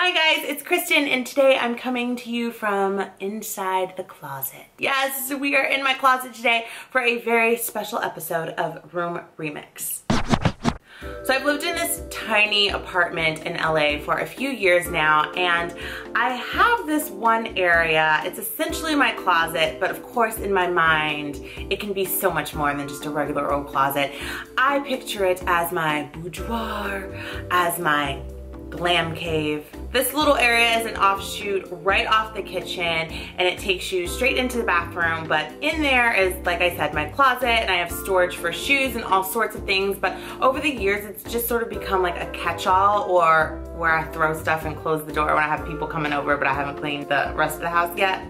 Hi guys, it's Kristen and today I'm coming to you from inside the closet. Yes, we are in my closet today for a very special episode of Room Remix. So I've lived in this tiny apartment in LA for a few years now, and I have this one area. It's essentially my closet, but of course in my mind, it can be so much more than just a regular old closet. I picture it as my boudoir, as my glam cave. This little area is an offshoot right off the kitchen and it takes you straight into the bathroom, but in there is, like I said, my closet, and I have storage for shoes and all sorts of things. But over the years it's just sort of become like a catch-all, or where I throw stuff and close the door when I have people coming over but I haven't cleaned the rest of the house yet.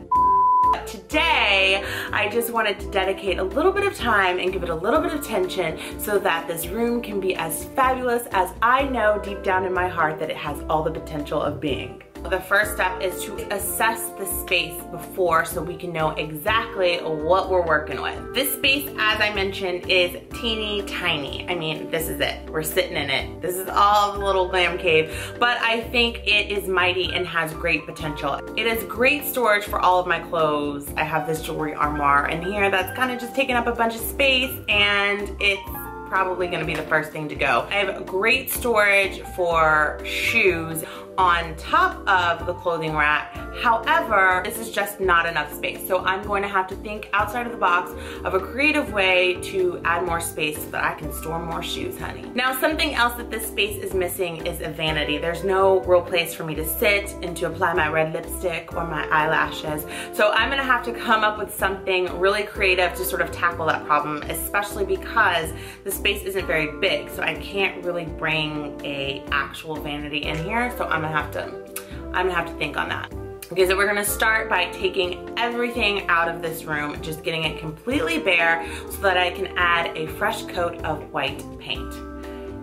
Today, I just wanted to dedicate a little bit of time and give it a little bit of attention so that this room can be as fabulous as I know deep down in my heart that it has all the potential of being. The first step is to assess the space before so we can know exactly what we're working with. This space, as I mentioned, is teeny tiny. I mean, this is it. We're sitting in it. This is all the little glam cave, but I think it is mighty and has great potential. It is great storage for all of my clothes. I have this jewelry armoire in here that's kind of just taking up a bunch of space, and it's probably gonna be the first thing to go. I have great storage for shoes on top of the clothing rack. However, this is just not enough space. So I'm going to have to think outside of the box of a creative way to add more space so that I can store more shoes, honey. Now, something else that this space is missing is a vanity. There's no real place for me to sit and to apply my red lipstick or my eyelashes. So I'm gonna have to come up with something really creative to sort of tackle that problem, especially because the space isn't very big. So I can't really bring a actual vanity in here. So I'm gonna have to think on that. Okay, so we're gonna start by taking everything out of this room, just getting it completely bare so that I can add a fresh coat of white paint.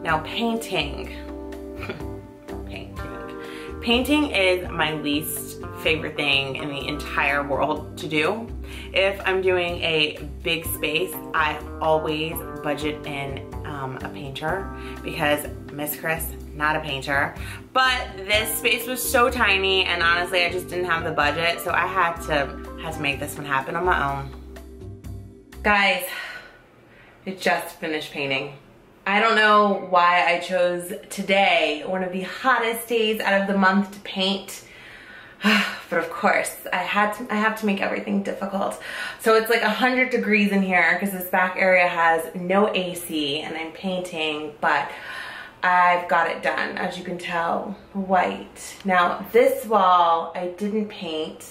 Now painting is my least favorite thing in the entire world to do. If I'm doing a big space, I always budget in a painter because Miss Kris, not a painter. But this space was so tiny, and honestly, I just didn't have the budget, so I had to make this one happen on my own. Guys, I just finished painting. I don't know why I chose today, one of the hottest days out of the month, to paint. But of course, I have to make everything difficult. So it's like 100 degrees in here because this back area has no AC, and I'm painting, but I've got it done, as you can tell, white. Now this wall I didn't paint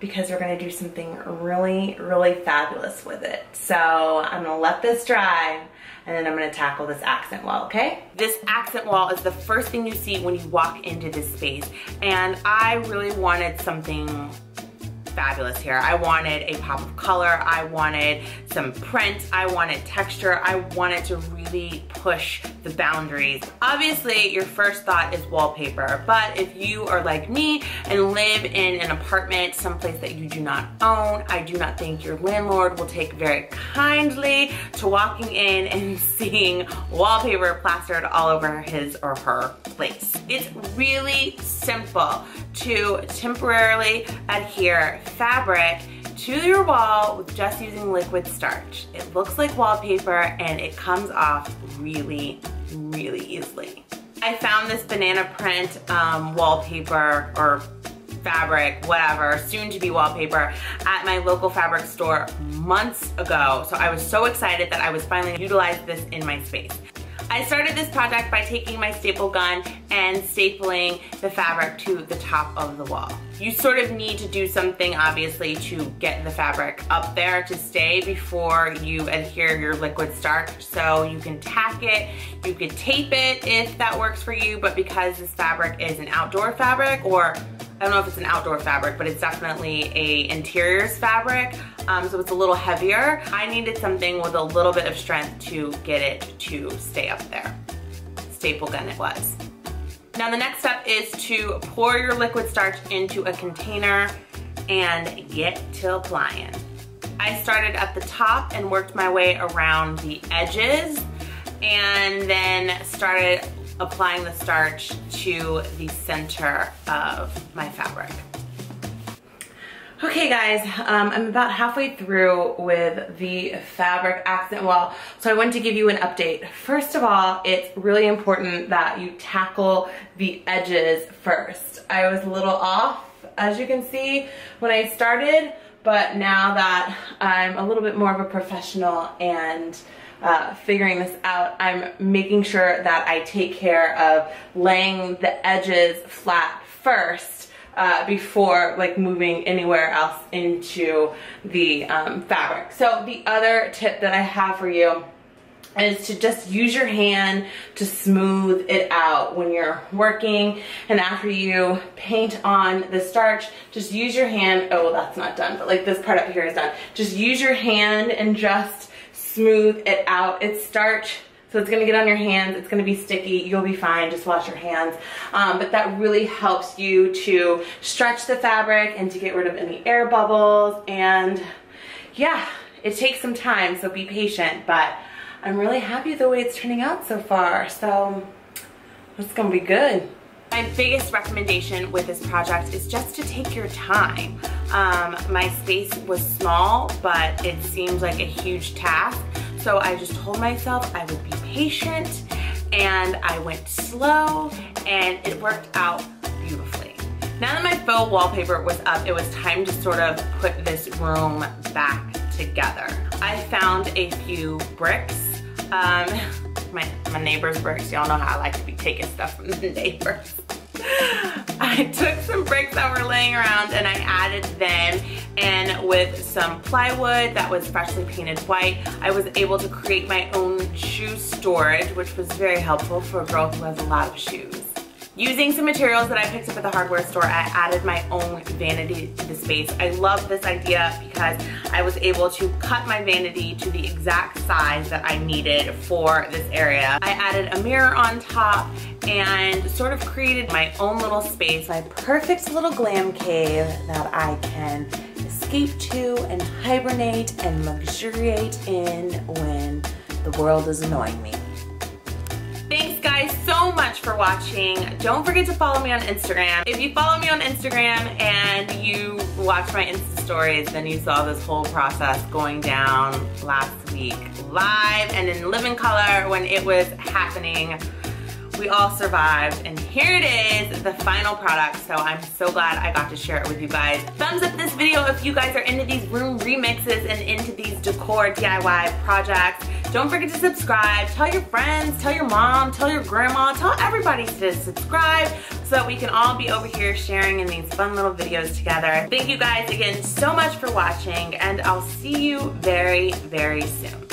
because we're gonna do something really, really fabulous with it. So I'm gonna let this dry, and then I'm gonna tackle this accent wall, okay? This accent wall is the first thing you see when you walk into this space, and I really wanted something fabulous here. I wanted a pop of color, I wanted some print, I wanted texture, I wanted to really push the boundaries. Obviously, your first thought is wallpaper, but if you are like me and live in an apartment, someplace that you do not own, I do not think your landlord will take very kindly to walking in and seeing wallpaper plastered all over his or her place. It's really simple to temporarily adhere fabric to your wall with just using liquid starch. It looks like wallpaper and it comes off really, really easily. I found this banana print wallpaper or fabric, whatever, soon to be wallpaper, at my local fabric store months ago. So I was so excited that I was finally utilizing this in my space. I started this project by taking my staple gun and stapling the fabric to the top of the wall. You sort of need to do something, obviously, to get the fabric up there to stay before you adhere your liquid starch. So you can tack it, you could tape it if that works for you, but because this fabric is an outdoor fabric, or I don't know if it's an outdoor fabric, but it's definitely a interiors fabric, so it's a little heavier. I needed something with a little bit of strength to get it to stay up there. Staple gun it was. Now the next step is to pour your liquid starch into a container and get to applying. I started at the top and worked my way around the edges, and then started applying the starch to the center of my fabric. Okay guys, I'm about halfway through with the fabric accent wall, so I wanted to give you an update. First of all, it's really important that you tackle the edges first. I was a little off, as you can see, when I started, but now that I'm a little bit more of a professional and figuring this out, I'm making sure that I take care of laying the edges flat first before like moving anywhere else into the fabric. So the other tip that I have for you is to just use your hand to smooth it out when you're working, and after you paint on the starch, just use your hand. Oh, well, that's not done, but like this part up here is done. Just use your hand and just smooth it out. It's starch, so it's gonna get on your hands, it's gonna be sticky, you'll be fine, just wash your hands. But that really helps you to stretch the fabric and to get rid of any air bubbles, and yeah, it takes some time, so be patient, but I'm really happy the way it's turning out so far, so it's gonna be good. My biggest recommendation with this project is just to take your time. My space was small, but it seemed like a huge task. So I just told myself I would be patient, and I went slow, and it worked out beautifully. Now that my faux wallpaper was up, it was time to sort of put this room back together. I found a few bricks. My neighbor's bricks. Y'all know how I like to be taking stuff from the neighbors. I took some bricks that were laying around and I added them, and with some plywood that was freshly painted white, I was able to create my own shoe storage, which was very helpful for a girl who has a lot of shoes. Using some materials that I picked up at the hardware store, I added my own vanity to the space. I love this idea because I was able to cut my vanity to the exact size that I needed for this area. I added a mirror on top and sort of created my own little space, my perfect little glam cave that I can escape to and hibernate and luxuriate in when the world is annoying me. Thanks guys so much for watching. Don't forget to follow me on Instagram. If you follow me on Instagram and you watch my Insta stories, then you saw this whole process going down last week live and in living color when it was happening. We all survived, and here it is, the final product. So I'm so glad I got to share it with you guys. Thumbs up this video if you guys are into these room remixes and into these decor DIY projects. Don't forget to subscribe. Tell your friends, tell your mom, tell your grandma, tell everybody to subscribe so that we can all be over here sharing in these fun little videos together. Thank you guys again so much for watching, and I'll see you very, very soon.